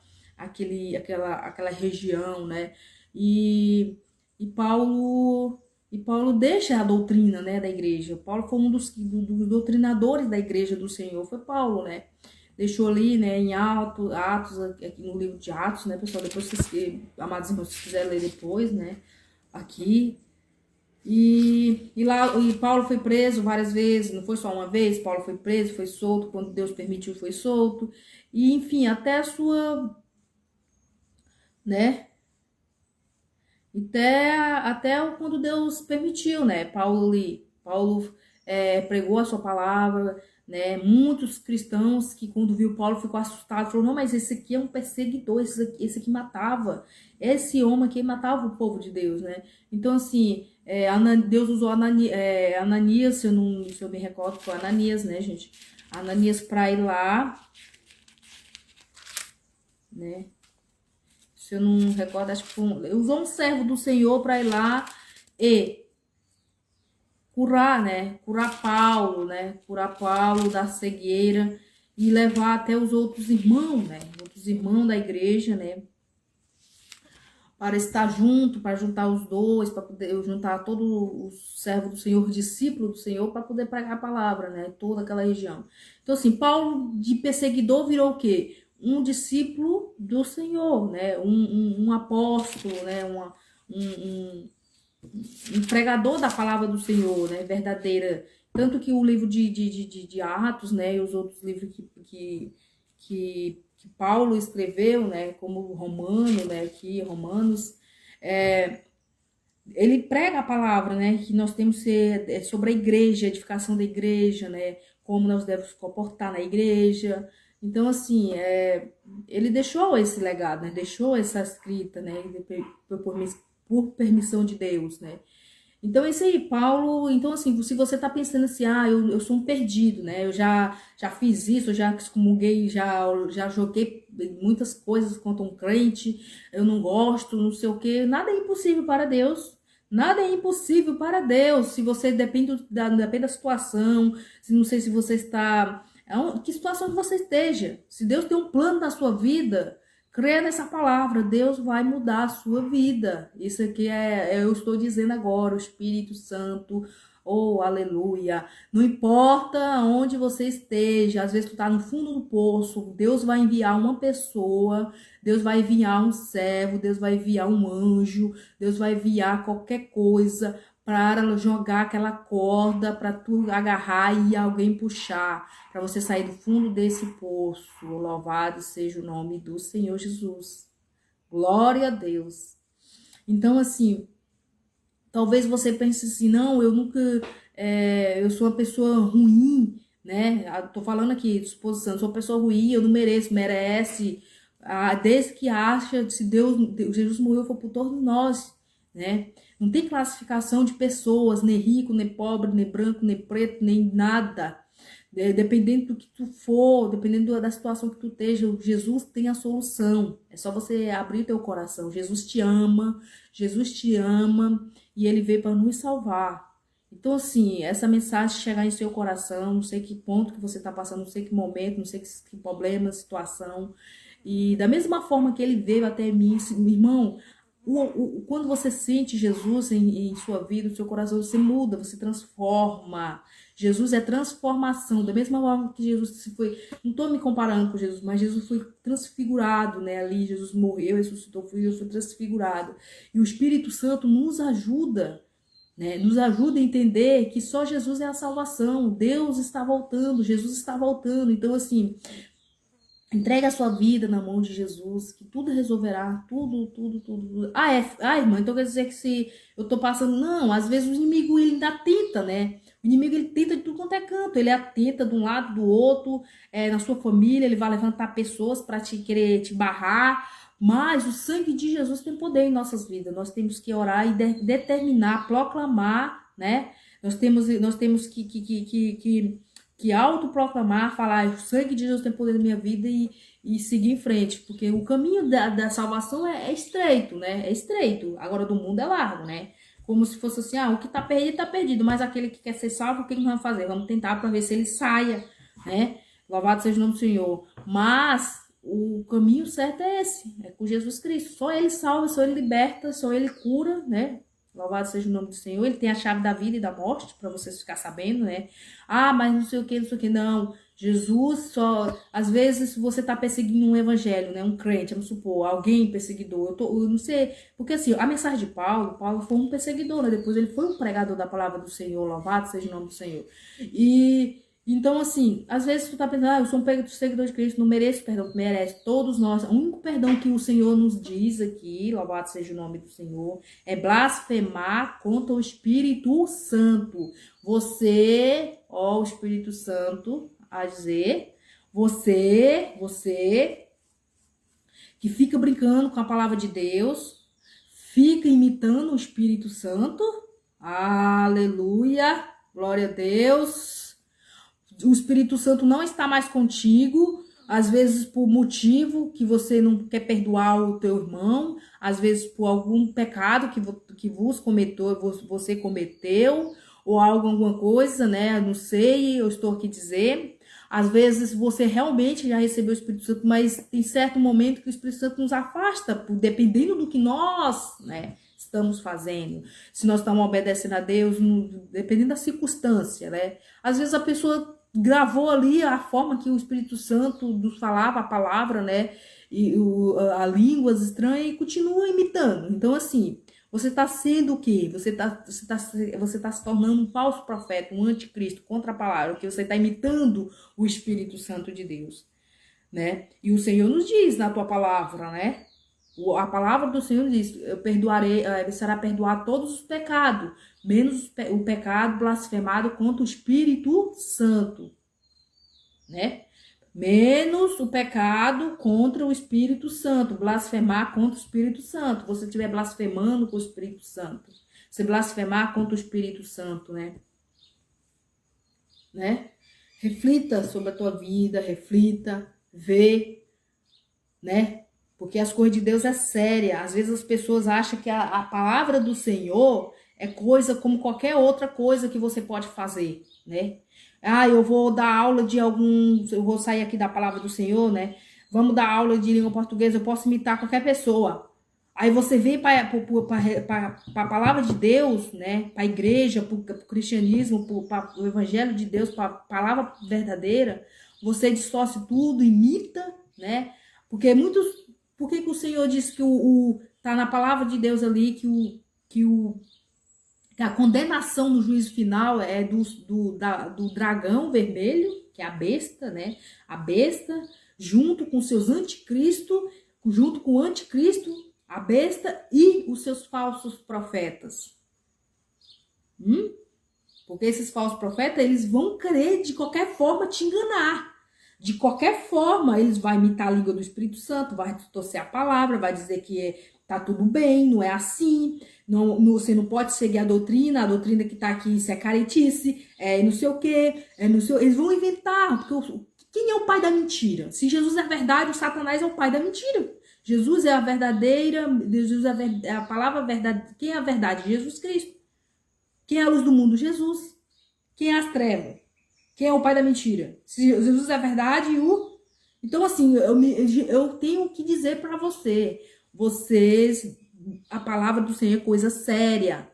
região, né? E Paulo deixa a doutrina, né, da igreja. Paulo foi um dos doutrinadores da igreja do Senhor, foi Paulo, né? Deixou ali, né, em Atos, aqui no livro de Atos, né, pessoal? Depois amados irmãos, se quiserem ler depois, né, aqui. E Paulo foi preso várias vezes, não foi só uma vez. Paulo foi preso, foi solto, quando Deus permitiu, foi solto. E, enfim, até a sua, né, até quando Deus permitiu, né? Paulo pregou a sua palavra, né? Muitos cristãos que quando viu Paulo ficou assustado, falou: não, mas esse aqui é um perseguidor, esse aqui matava, esse homem aqui matava o povo de Deus, né? Então, assim, Deus usou Ananias, se eu me recordo, foi Ananias, né, gente? Ananias para ir lá, né? Se eu não recordo, acho que usou um servo do Senhor para ir lá e curar, né? Curar Paulo, né? Curar Paulo da cegueira e levar até os outros irmãos, né? Outros irmãos da igreja, né? Para estar junto, para juntar os dois, para poder juntar todo o servo do Senhor, discípulo do Senhor, para poder pregar a palavra, né? Toda aquela região. Então, assim, Paulo de perseguidor virou o quê? Um discípulo do Senhor, né? Um apóstolo, né? Um pregador da palavra do Senhor, né? Verdadeira. Tanto que o livro de Atos, né? E os outros livros que Paulo escreveu, né? Como Romano, né? Aqui, Romanos, ele prega a palavra, né? Que nós temos que ser sobre a igreja, a edificação da igreja, né? Como nós devemos comportar na igreja. Então, assim, ele deixou esse legado, né? Deixou essa escrita, né? Por permissão de Deus, né? Então, isso aí, Paulo. Então, assim, se você tá pensando assim, eu sou um perdido, né? Eu já fiz isso, eu já excomunguei, já joguei muitas coisas contra um crente, eu não gosto, não sei o quê. Nada é impossível para Deus. Nada é impossível para Deus. Se você depende da situação, se não sei se você está. Que situação que você esteja. Se Deus tem um plano na sua vida. Creia nessa palavra, Deus vai mudar a sua vida. Isso aqui eu estou dizendo agora, o Espírito Santo, oh, aleluia. Não importa onde você esteja, às vezes tu está no fundo do poço, Deus vai enviar uma pessoa, Deus vai enviar um servo, Deus vai enviar um anjo, Deus vai enviar qualquer coisa para jogar aquela corda, para tu agarrar e alguém puxar, para você sair do fundo desse poço. Louvado seja o nome do Senhor Jesus. Glória a Deus. Então, assim, talvez você pense assim, não, eu nunca, eu sou uma pessoa ruim, né? Tô falando aqui, disposição, sou uma pessoa ruim, eu não mereço, merece. Desde que acha, se Jesus morreu foi por todos nós, né? Não tem classificação de pessoas, nem rico, nem pobre, nem branco, nem preto, nem nada. Dependendo do que tu for, dependendo da situação que tu esteja, Jesus tem a solução. É só você abrir teu coração. Jesus te ama e ele veio para nos salvar. Então, assim, essa mensagem chegar em seu coração, não sei que ponto que você está passando, não sei que momento, não sei que problema, situação. E da mesma forma que ele veio até mim, irmão, quando você sente Jesus em sua vida, no seu coração, você muda, você transforma. Jesus é transformação. Da mesma forma que Jesus se foi. Não estou me comparando com Jesus, mas Jesus foi transfigurado, né? Ali, Jesus morreu, ressuscitou, eu fui transfigurado. E o Espírito Santo nos ajuda, né? Nos ajuda a entender que só Jesus é a salvação. Deus está voltando, Jesus está voltando. Então, assim. Entrega a sua vida na mão de Jesus, que tudo resolverá, tudo. Irmã, então quer dizer que se eu tô passando... Não, às vezes o inimigo ele ainda tenta, né? O inimigo ele tenta de tudo quanto é canto, ele atenta de um lado, do outro, na sua família, ele vai levantar pessoas para te querer te barrar, mas o sangue de Jesus tem poder em nossas vidas, nós temos que orar e determinar, proclamar, né? Nós temos que autoproclamar, falar, o sangue de Jesus tem poder na minha vida e seguir em frente, porque o caminho da salvação é estreito, né? É estreito, agora do mundo é largo, né? Como se fosse assim, o que tá perdido, mas aquele que quer ser salvo, o que nós vamos fazer? Vamos tentar para ver se ele saia, né? Louvado seja o nome do Senhor. Mas o caminho certo é esse, é com Jesus Cristo. Só ele salva, só ele liberta, só ele cura, né? Louvado seja o nome do Senhor. Ele tem a chave da vida e da morte, para vocês ficar sabendo, né? Mas não sei o que, não sei o que. Não, Jesus só... Às vezes você tá perseguindo um evangelho, né? Um crente, vamos supor, alguém perseguidor. Eu não sei... Porque assim, a mensagem de Paulo foi um perseguidor, né? Depois ele foi um pregador da palavra do Senhor. Louvado seja o nome do Senhor. Então, assim, às vezes tu tá pensando, eu sou um seguidor de Cristo, não mereço perdão, merece, todos nós. O único perdão que o Senhor nos diz aqui, louvado seja o nome do Senhor, é blasfemar contra o Espírito Santo. Você, o Espírito Santo, a dizer, você que fica brincando com a palavra de Deus, fica imitando o Espírito Santo, aleluia, glória a Deus. O Espírito Santo não está mais contigo, às vezes por motivo que você não quer perdoar o teu irmão, às vezes por algum pecado que você cometeu, ou alguma coisa, né? Não sei, eu estou aqui dizer. Às vezes você realmente já recebeu o Espírito Santo, mas tem certo momento que o Espírito Santo nos afasta, dependendo do que nós, né, estamos fazendo. Se nós estamos obedecendo a Deus, dependendo da circunstância, né? Às vezes a pessoa gravou ali a forma que o Espírito Santo nos falava a palavra, né? E a línguas estranhas e continua imitando. Então, assim, você está sendo o quê? Você tá se tornando um falso profeta, um anticristo contra a palavra, porque você está imitando o Espírito Santo de Deus, né? E o Senhor nos diz na tua palavra, né? A palavra do Senhor diz, eu perdoarei, será perdoar todos os pecados, menos o pecado blasfemado contra o Espírito Santo, né? Menos o pecado contra o Espírito Santo, blasfemar contra o Espírito Santo. Você estiver blasfemando com o Espírito Santo, você blasfemar contra o Espírito Santo, né? Reflita sobre a tua vida, reflita, vê, né? Porque as coisas de Deus é séria. Às vezes as pessoas acham que a palavra do Senhor é coisa como qualquer outra coisa que você pode fazer, né? Ah, eu vou dar aula de algum... Eu vou sair aqui da palavra do Senhor, né? Vamos dar aula de língua portuguesa, eu posso imitar qualquer pessoa. Aí você vem para a palavra de Deus, né? Para a igreja, para o cristianismo, para o evangelho de Deus, para a palavra verdadeira. Você distorce tudo, imita, né? Porque muitos... Por que o Senhor disse que tá na palavra de Deus ali que a condenação no juízo final é do dragão vermelho, que é a besta, né? A besta, junto com seus anticristo, junto com o anticristo, a besta e os seus falsos profetas. Porque esses falsos profetas, eles vão querer de qualquer forma te enganar. De qualquer forma, eles vão imitar a língua do Espírito Santo, vai distorcer a palavra, vai dizer que tá tudo bem, não é assim, você não pode seguir a doutrina que tá aqui, isso é caretice, é não sei o quê, eles vão inventar, porque quem é o pai da mentira? Se Jesus é a verdade, o Satanás é o pai da mentira. Jesus é a verdadeira, Jesus é a palavra verdade. Quem é a verdade? Jesus Cristo. Quem é a luz do mundo? Jesus. Quem é as trevas? Quem é o pai da mentira? Se Jesus é a verdade e o... Então, assim, eu tenho que dizer para vocês, a palavra do Senhor é coisa séria.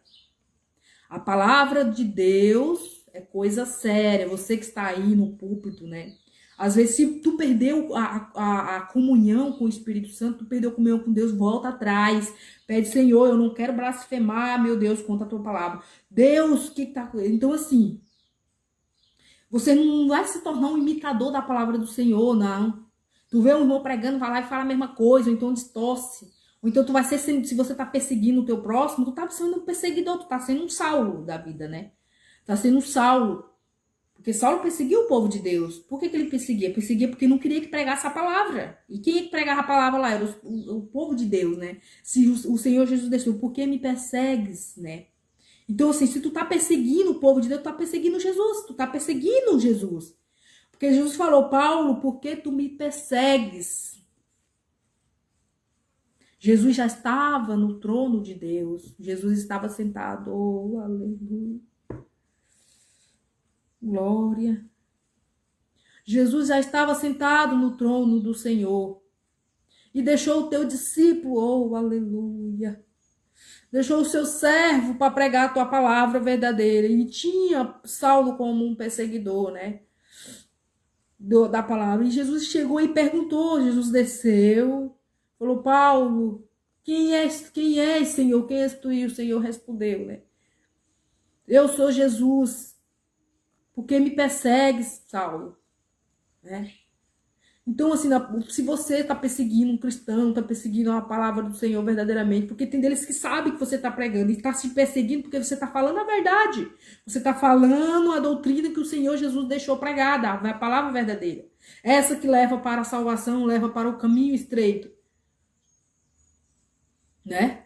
A palavra de Deus é coisa séria. Você que está aí no púlpito, né? Às vezes, se tu perdeu a comunhão com o Espírito Santo, tu perdeu a comunhão com Deus, volta atrás. Pede, Senhor, eu não quero blasfemar, meu Deus, contra a tua palavra. Deus, que tá... Então, assim... Você não vai se tornar um imitador da palavra do Senhor, não. Tu vê um irmão pregando, vai lá e fala a mesma coisa, ou então distorce. Ou então tu vai ser, se você tá perseguindo o teu próximo, tu tá sendo um perseguidor, tu tá sendo um Saulo da vida, né? Tá sendo um Saulo. Porque Saulo perseguiu o povo de Deus. Por que ele perseguia? Perseguia porque não queria que pregasse a palavra. E quem é que pregava a palavra lá? Era o povo de Deus, né? Se o Senhor Jesus deixou, por que me persegues, né? Então, assim, se tu tá perseguindo o povo de Deus, tu tá perseguindo Jesus. Tu tá perseguindo Jesus. Porque Jesus falou, Paulo, por que tu me persegues? Jesus já estava no trono de Deus. Jesus estava sentado. Oh, aleluia. Glória. Jesus já estava sentado no trono do Senhor. E deixou o teu discípulo. Oh, aleluia. Deixou o seu servo para pregar a tua palavra verdadeira. E tinha Saulo como um perseguidor, né? Da palavra. E Jesus chegou e perguntou. Jesus desceu. Falou, Paulo, quem és, Senhor? Quem és tu? E o Senhor respondeu, né? Eu sou Jesus. Por que me persegues, Saulo? Né? Então, assim, se você está perseguindo um cristão, está perseguindo a palavra do Senhor verdadeiramente, porque tem deles que sabem que você está pregando e está se perseguindo porque você está falando a verdade. Você está falando a doutrina que o Senhor Jesus deixou pregada, a palavra verdadeira. Essa que leva para a salvação, leva para o caminho estreito. Né?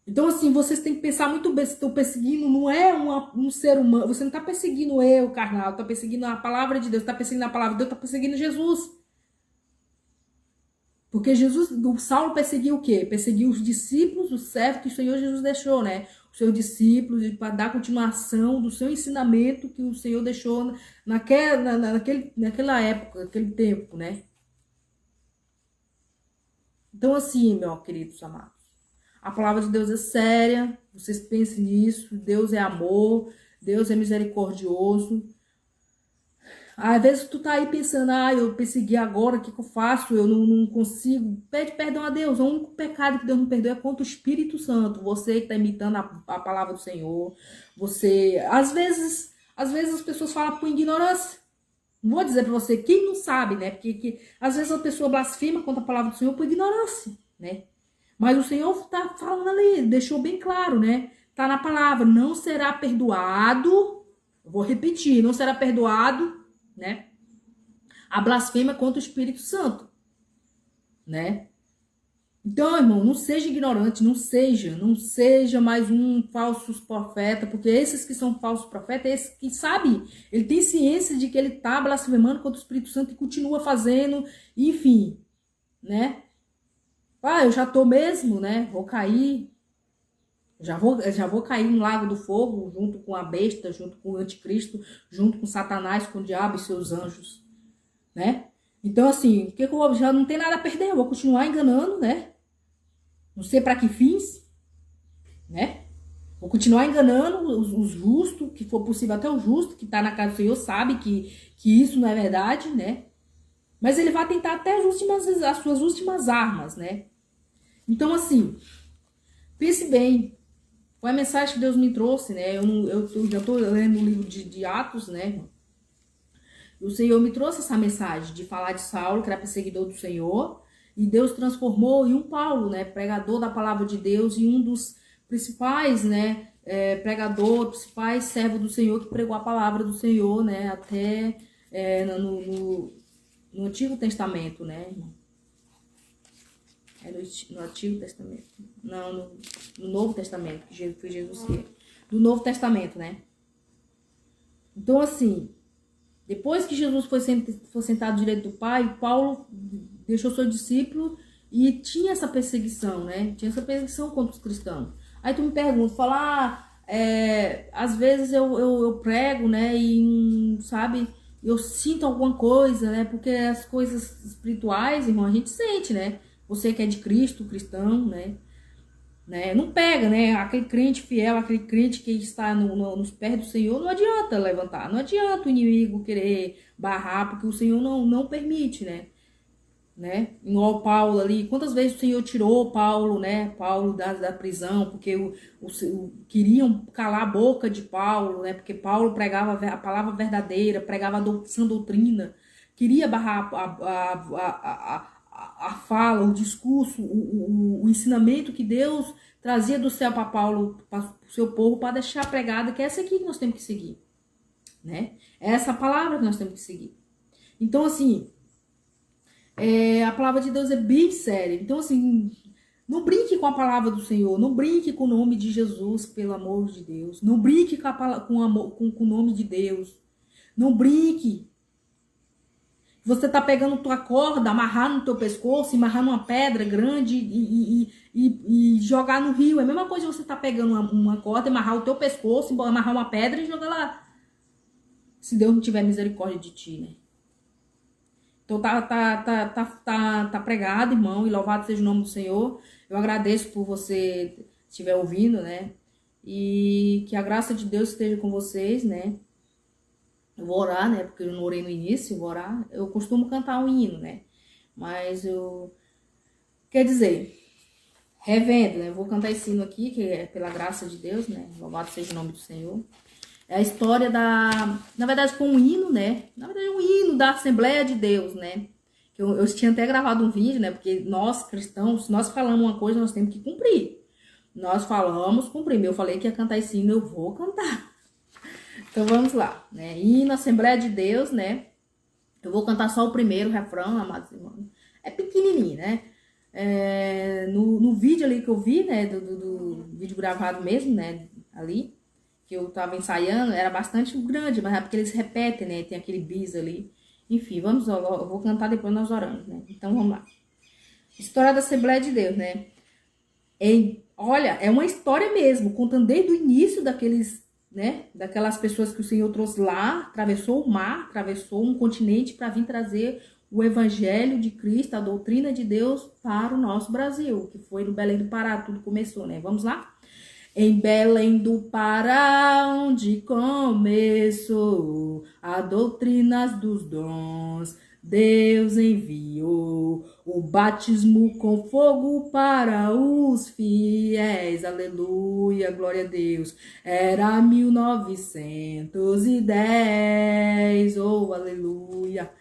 Então, assim, vocês têm que pensar muito bem, se estão perseguindo, não é um ser humano, você não está perseguindo eu, carnal, está perseguindo a palavra de Deus, está perseguindo a palavra de Deus, está perseguindo Jesus. Porque o Saulo perseguiu o quê? Perseguiu os discípulos, os servos que o Senhor Jesus deixou, né? Os seus discípulos, para dar continuação do seu ensinamento que o Senhor deixou naquela época, naquele tempo, né? Então, assim, meus queridos amados, a palavra de Deus é séria, vocês pensem nisso, Deus é amor, Deus é misericordioso. Às vezes tu tá aí pensando, eu persegui agora, o que eu faço? Eu não consigo. Pede perdão a Deus. O único pecado que Deus não perdoa é contra o Espírito Santo. Você que tá imitando a palavra do Senhor. Você... Às vezes as pessoas falam por ignorância. Não vou dizer pra você, quem não sabe, né? Porque às vezes a pessoa blasfema contra a palavra do Senhor por ignorância, né? Mas o Senhor está falando ali, deixou bem claro, né? Tá na palavra, não será perdoado, vou repetir, não será perdoado, né? A blasfêmia contra o Espírito Santo, né? Então, irmão, não seja ignorante, não seja mais um falso profeta, porque esses que são falsos profetas, esses que sabem, ele tem ciência de que ele tá blasfemando contra o Espírito Santo e continua fazendo, enfim, né? Ah, eu já tô mesmo, né? Vou cair, já vou cair no lago do fogo, junto com a besta, junto com o anticristo, junto com Satanás, com o diabo e seus anjos, né? Então, assim, o que eu já não tem nada a perder, eu vou continuar enganando, né? Não sei para que fins, né? Vou continuar enganando os justos, que for possível, até o justo que tá na casa do Senhor sabe que isso não é verdade, né? Mas ele vai tentar até as suas últimas armas, né? Então, assim, pense bem. Foi a mensagem que Deus me trouxe, né? Eu já tô lendo o livro de Atos, né? O Senhor me trouxe essa mensagem de falar de Saulo, que era perseguidor do Senhor, e Deus transformou em um Paulo, né? Pregador da palavra de Deus e um dos principais, né? Pregador, principais servo do Senhor que pregou a palavra do Senhor, né? Até no Antigo Testamento, né? No Antigo Testamento. Não, no Novo Testamento, que foi Jesus que é. Do Novo Testamento, né? Então, assim, depois que Jesus foi sentado direito do Pai, Paulo deixou seu discípulo e tinha essa perseguição, né? Tinha essa perseguição contra os cristãos. Aí tu me pergunta, às vezes eu prego, né? E, sabe, eu sinto alguma coisa, né? Porque as coisas espirituais, irmão, a gente sente, né? Você que é de Cristo, cristão, né? Não pega, né? Aquele crente fiel, aquele crente que está nos pés do Senhor, não adianta levantar, não adianta o inimigo querer barrar, porque o Senhor não permite, né? Igual Paulo ali, quantas vezes o Senhor tirou Paulo, né? Paulo da prisão, porque queriam calar a boca de Paulo, né? Porque Paulo pregava a palavra verdadeira, pregava a sã doutrina, queria barrar a fala, o discurso, o ensinamento que Deus trazia do céu para Paulo, para o seu povo, para deixar pregada, que é essa aqui que nós temos que seguir, né? É essa palavra que nós temos que seguir. Então, assim, a palavra de Deus é bem séria. Então, assim, não brinque com a palavra do Senhor, não brinque com o nome de Jesus, pelo amor de Deus. Não brinque com o nome de Deus. Não brinque. Você tá pegando tua corda, amarrar no teu pescoço, amarrar numa pedra grande e jogar no rio. É a mesma coisa que você tá pegando uma corda, amarrar o teu pescoço, amarrar uma pedra e jogar lá. Se Deus não tiver misericórdia de ti, né? Então tá pregado, irmão, e louvado seja o nome do Senhor. Eu agradeço por você estiver ouvindo, né? E que a graça de Deus esteja com vocês, né? Eu vou orar, né? Porque eu não orei no início, eu vou orar. Eu costumo cantar um hino, né? Mas eu... Quer dizer, revendo, né? Eu vou cantar esse hino aqui, que é pela graça de Deus, né? Louvado seja o nome do Senhor. É a história na verdade, foi um hino, né? Na verdade, um hino da Assembleia de Deus, né? Eu tinha até gravado um vídeo, né? Porque nós, cristãos, se nós falamos uma coisa, nós temos que cumprir. Nós falamos, cumprimos. Eu falei que ia cantar esse hino, eu vou cantar. Então, vamos lá, né? Hino, Assembleia de Deus, né? Eu vou cantar só o primeiro refrão, amados irmãos. É pequenininho, né? No vídeo ali que eu vi, né? Do vídeo gravado mesmo, né? Ali, que eu tava ensaiando, era bastante grande, mas é porque eles repetem, né? Tem aquele bis ali. Enfim, eu vou cantar depois nós oramos, né? Então, vamos lá. História da Assembleia de Deus, né? Olha, é uma história mesmo, contando desde o início daquelas pessoas que o Senhor trouxe lá, atravessou o mar, atravessou um continente para vir trazer o evangelho de Cristo, a doutrina de Deus para o nosso Brasil, que foi no Belém do Pará, tudo começou, né? Vamos lá? Em Belém do Pará, onde começou a doutrina dos dons, Deus enviou o batismo com fogo para os fiéis. Aleluia, glória a Deus. Era 1910, oh, aleluia.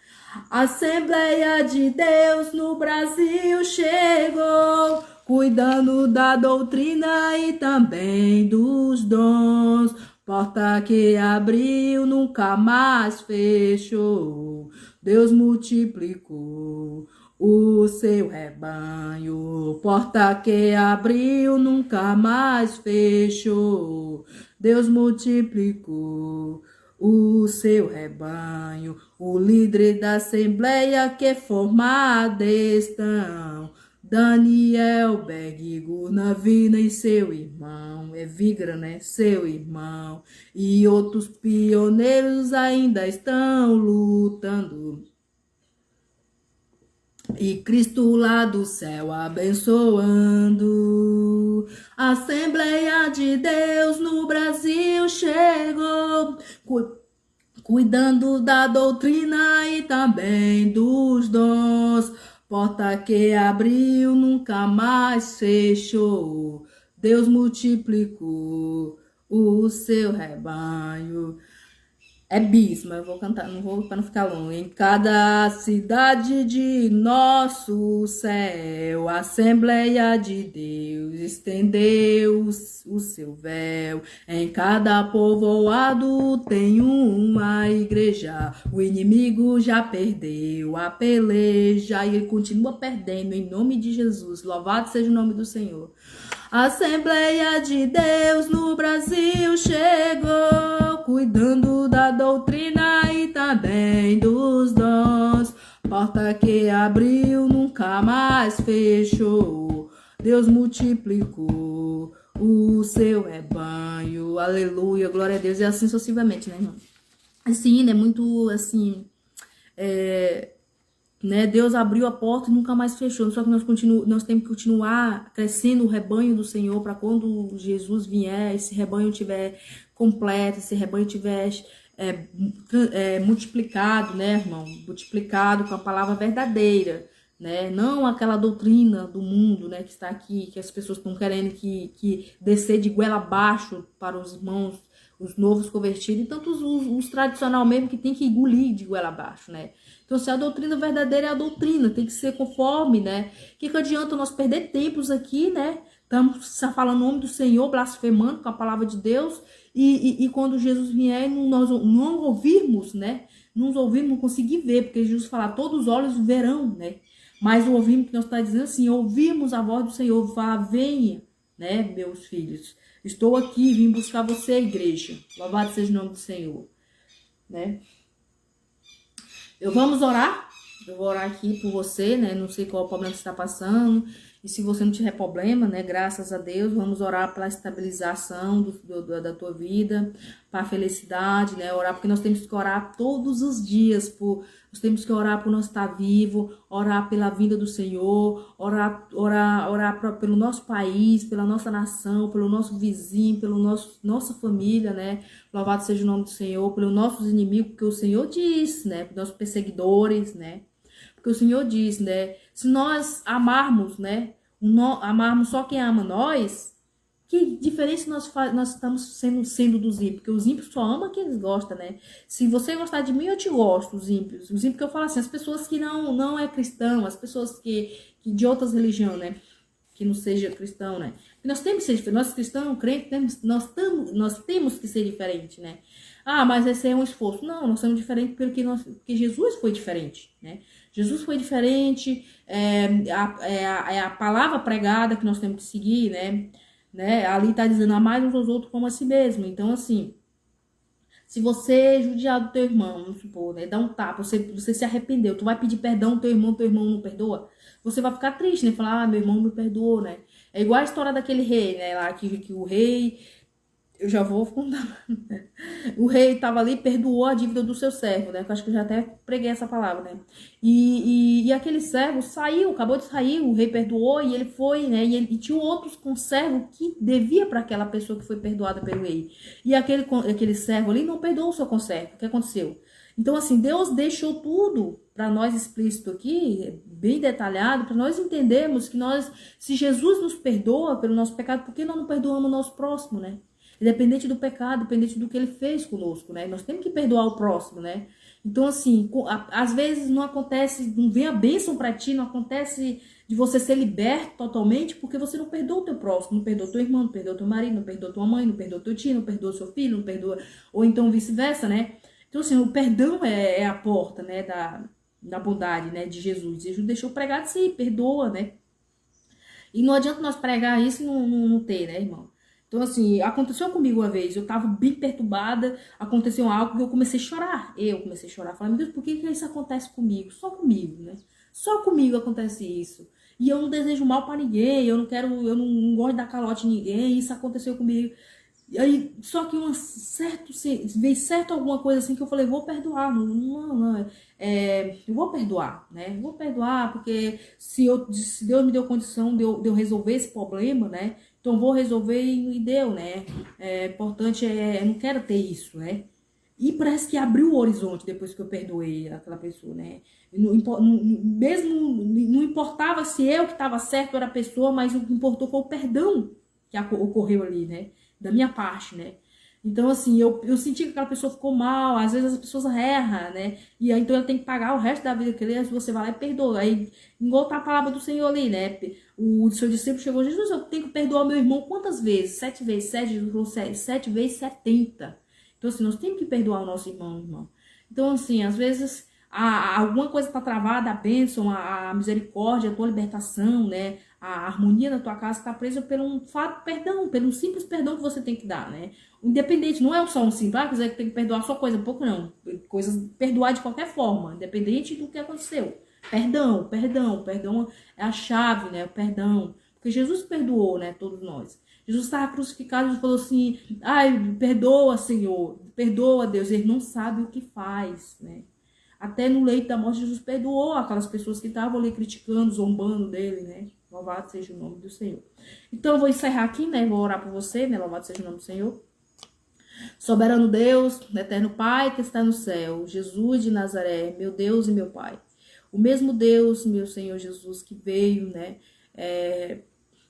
A Assembleia de Deus no Brasil chegou cuidando da doutrina e também dos dons. Porta que abriu, nunca mais fechou. Deus multiplicou o seu rebanho. Porta que abriu, nunca mais fechou. Deus multiplicou o seu rebanho. O líder da assembleia que formada estão Daniel, Berg, Gurnavina e seu irmão, é Vigra, né? Seu irmão, e outros pioneiros ainda estão lutando. E Cristo lá do céu abençoando. A Assembleia de Deus no Brasil chegou, cuidando da doutrina e também dos dons. Porta que abriu, nunca mais fechou. Deus multiplicou o seu rebanho. É bis, mas eu vou cantar, não vou para não ficar longo. Em cada cidade de nosso céu, a Assembleia de Deus estendeu o seu véu. Em cada povoado tem uma igreja. O inimigo já perdeu a peleja e ele continua perdendo em nome de Jesus. Louvado seja o nome do Senhor. A Assembleia de Deus no Brasil chegou, cuidando da doutrina e também dos dons. Porta que abriu, nunca mais fechou. Deus multiplicou o seu rebanho. Aleluia, glória a Deus. E assim sucessivamente, né, irmão? Assim, né, muito assim... né? Deus abriu a porta e nunca mais fechou. Só que nós temos que continuar crescendo o rebanho do Senhor para quando Jesus vier, esse rebanho tiver completo, esse rebanho tiver multiplicado, né, irmão? Multiplicado com a palavra verdadeira, né? Não aquela doutrina do mundo, né, que está aqui, que as pessoas estão querendo que descer de goela abaixo para os irmãos, os novos convertidos, e tanto os tradicional mesmo que tem que engolir de goela abaixo, né? Então, se a doutrina verdadeira é a doutrina, tem que ser conforme, né? O que adianta nós perder tempos aqui, né? Estamos falando o nome do Senhor, blasfemando com a palavra de Deus, e quando Jesus vier, nós não ouvirmos, né? Não ouvirmos, não conseguir ver, porque Jesus fala, todos os olhos verão, né? Mas o ouvimos, que nós está dizendo assim, ouvirmos a voz do Senhor, falar, venha, né, meus filhos, estou aqui, vim buscar você, igreja. Louvado seja o nome do Senhor, né? Vamos orar? Eu vou orar aqui por você, né? Não sei qual é o problema que você está passando. E se você não tiver problema, né? Graças a Deus, vamos orar pela estabilização da tua vida, para a felicidade, né? Orar, porque nós temos que orar todos os dias. Nós temos que orar por nós estar vivo, orar pela vinda do Senhor, orar pelo nosso país, pela nossa nação, pelo nosso vizinho, pela nossa família, né? Louvado seja o nome do Senhor, pelos nossos inimigos, porque o Senhor diz, né? Pelos nossos perseguidores, né? Porque o Senhor diz, né? Se nós amarmos, né? Amarmos só quem ama nós, que diferença nós estamos sendo dos ímpios? Porque os ímpios só amam quem eles gostam, né? Se você gostar de mim, eu te gosto, os ímpios. Os ímpios que eu falo assim, as pessoas que não é cristão, as pessoas que de outras religiões, né? Que não seja cristão, né? Porque nós temos que ser diferentes. Nós cristãos, crentes, nós temos que ser diferentes, né? Ah, mas esse é um esforço. Não, nós somos diferentes porque Jesus foi diferente, né? Jesus foi diferente, a palavra pregada que nós temos que seguir, né? Ali tá dizendo, amai uns aos outros como a si mesmo. Então, assim, se você judiar do teu irmão, vamos supor, né? Dá um tapa, você se arrependeu, tu vai pedir perdão ao teu irmão não perdoa, você vai ficar triste, né? Falar, meu irmão me perdoou, né? É igual a história daquele rei, né? Lá que o rei... Eu já vou contar. O rei estava ali, perdoou a dívida do seu servo, né? Eu acho que eu já até preguei essa palavra, né? E aquele servo saiu, acabou de sair, o rei perdoou e ele foi, né? E tinha outros conservos que devia para aquela pessoa que foi perdoada pelo rei. E aquele servo ali não perdoou o seu conservo. O que aconteceu? Então, assim, Deus deixou tudo para nós explícito aqui, bem detalhado, para nós entendermos que se Jesus nos perdoa pelo nosso pecado, por que nós não perdoamos o nosso próximo, né? independente do pecado, independente do que ele fez conosco, né? Nós temos que perdoar o próximo, né? Então, assim, às vezes não acontece, não vem a bênção para ti, não acontece de você ser liberto totalmente, porque você não perdoa o teu próximo, não perdoa o teu irmão, não perdoa o teu marido, não perdoa tua mãe, não perdoa teu tio, não perdoa seu filho, não perdoa, ou então vice-versa, né? Então, assim, o perdão é a porta, né, da bondade, né, de Jesus. Jesus deixou pregado, sim, perdoa, né? E não adianta nós pregar isso e não ter, né, irmão? Então, assim, aconteceu comigo uma vez, eu tava bem perturbada, aconteceu algo que eu comecei a chorar. Eu comecei a chorar, falei, meu Deus, por que isso acontece comigo? Só comigo, né? Só comigo acontece isso. E eu não desejo mal pra ninguém, eu não quero, eu não gosto de dar calote em ninguém, isso aconteceu comigo. E aí, só que veio certo alguma coisa assim que eu falei, vou perdoar, eu vou perdoar, né? Vou perdoar, porque se Deus me deu condição de eu resolver esse problema, né? Então vou resolver e deu, né? Importante eu não quero ter isso, né? E parece que abriu o horizonte depois que eu perdoei aquela pessoa, né? Mesmo não importava se eu que estava certo ou era a pessoa, mas o que importou foi o perdão que ocorreu ali, né? Da minha parte, né? Então, assim, eu senti que aquela pessoa ficou mal, às vezes as pessoas erram, né? E aí, então ela tem que pagar o resto da vida que ele, você vai lá e perdoa. Aí, igual tá a palavra do Senhor ali, né? O seu discípulo chegou, Jesus, eu tenho que perdoar meu irmão quantas vezes? 7 vezes 7, Jesus falou 7 vezes 70. Então, assim, nós temos que perdoar o nosso irmão. Então, assim, às vezes alguma coisa está travada, a bênção, a misericórdia, a tua libertação, né? A harmonia na tua casa está presa pelo um fato perdão, pelo simples perdão que você tem que dar, né? Independente, não é só um simples, quiser que tem que perdoar só coisa, pouco não. Coisas, perdoar de qualquer forma, independente do que aconteceu. Perdão é a chave, né? O perdão. Porque Jesus perdoou, né? Todos nós. Jesus estava crucificado e falou assim, ai, perdoa, Senhor, perdoa, Deus. Ele não sabe o que faz, né? Até no leito da morte, Jesus perdoou aquelas pessoas que estavam ali criticando, zombando dele, né? Louvado seja o nome do Senhor. Então, eu vou encerrar aqui, né? Vou orar por você, né? Louvado seja o nome do Senhor. Soberano Deus, eterno Pai que está no céu, Jesus de Nazaré, meu Deus e meu Pai. O mesmo Deus, meu Senhor Jesus, que veio, né?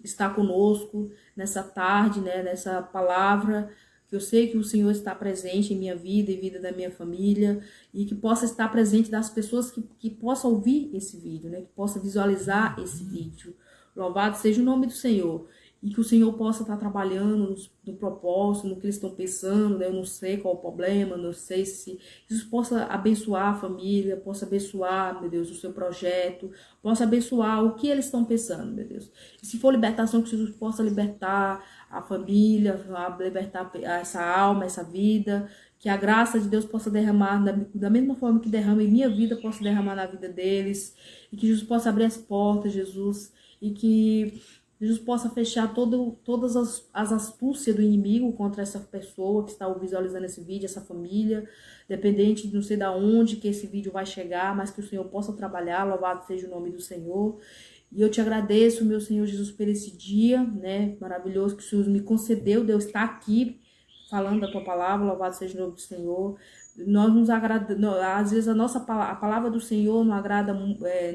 Está conosco nessa tarde, né? Nessa palavra, que eu sei que o Senhor está presente em minha vida e vida da minha família, e que possa estar presente das pessoas que possam ouvir esse vídeo, né? Que possa visualizar esse vídeo. Louvado seja o nome do Senhor. E que o Senhor possa estar trabalhando no propósito, no que eles estão pensando, né? Eu não sei qual o problema, não sei se Jesus possa abençoar a família, possa abençoar, meu Deus, o seu projeto, possa abençoar o que eles estão pensando, meu Deus. E se for libertação, que Jesus possa libertar a família, libertar essa alma, essa vida, que a graça de Deus possa derramar da mesma forma que derrama em minha vida, possa derramar na vida deles, e que Jesus possa abrir as portas, Jesus, e que Jesus possa fechar todas as astúcias do inimigo contra essa pessoa que está visualizando esse vídeo, essa família, dependente de não sei da onde que esse vídeo vai chegar, mas que o Senhor possa trabalhar, louvado seja o nome do Senhor. E eu te agradeço, meu Senhor Jesus, por esse dia, né, maravilhoso que o Senhor me concedeu, Deus está aqui falando da tua palavra, louvado seja o nome do Senhor. Nós nos agrada, às vezes a palavra do Senhor não agrada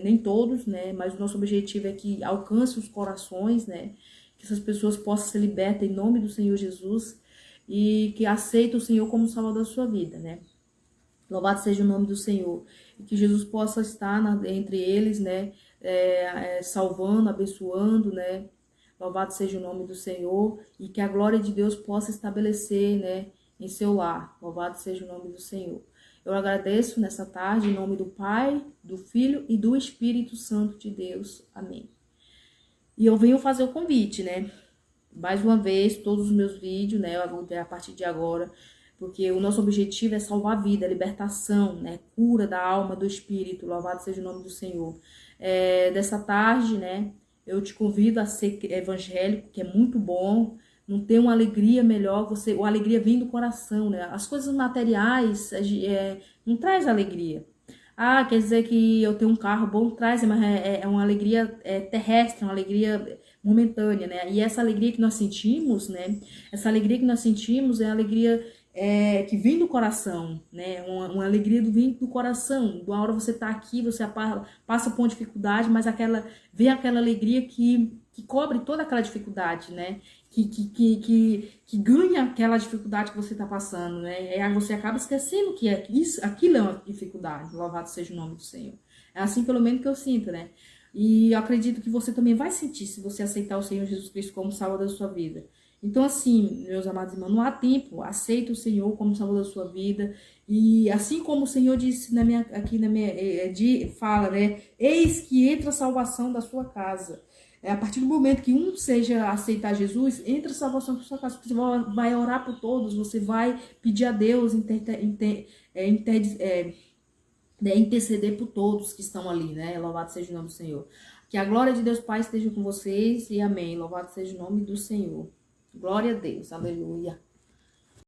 nem todos, né? Mas o nosso objetivo é que alcance os corações, né? Que essas pessoas possam ser libertas em nome do Senhor Jesus e que aceitem o Senhor como salvador da sua vida, né? Louvado seja o nome do Senhor. E que Jesus possa estar entre eles, né? Salvando, abençoando, né? Louvado seja o nome do Senhor e que a glória de Deus possa estabelecer, né? Em seu lar. Louvado seja o nome do Senhor. Eu agradeço nessa tarde em nome do Pai, do Filho e do Espírito Santo de Deus. Amém. E eu venho fazer o convite, né? Mais uma vez, todos os meus vídeos, né? Eu vou ter a partir de agora, porque o nosso objetivo é salvar a vida, a libertação, né? Cura da alma, do espírito. Louvado seja o nome do Senhor. Dessa tarde, né? Eu te convido a ser evangélico, que é muito bom. Não tem uma alegria melhor, a alegria vem do coração, né? As coisas materiais não traz alegria. Ah, quer dizer que eu tenho um carro bom, traz, mas é uma alegria terrestre, uma alegria momentânea, né? E essa alegria que nós sentimos, né? Essa alegria que nós sentimos é a alegria que vem do coração, né? Uma alegria vindo do coração. Uma hora você tá aqui, você passa por uma dificuldade, mas vem aquela alegria que que cobre toda aquela dificuldade, né? Que ganha aquela dificuldade que você está passando, né? Aí você acaba esquecendo que aquilo é uma dificuldade. Louvado seja o nome do Senhor. É assim, pelo menos, que eu sinto, né? E eu acredito que você também vai sentir se você aceitar o Senhor Jesus Cristo como Salvador da sua vida. Então, assim, meus amados irmãos, não há tempo. Aceita o Senhor como Salvador da sua vida. E assim como o Senhor disse fala, né? Eis que entra a salvação da sua casa. A partir do momento que um seja aceitar Jesus, entra a salvação para sua casa. Você vai orar por todos, você vai pedir a Deus, interceder por todos que estão ali, né? Louvado seja o nome do Senhor. Que a glória de Deus Pai esteja com vocês e amém. Louvado seja o nome do Senhor. Glória a Deus, aleluia.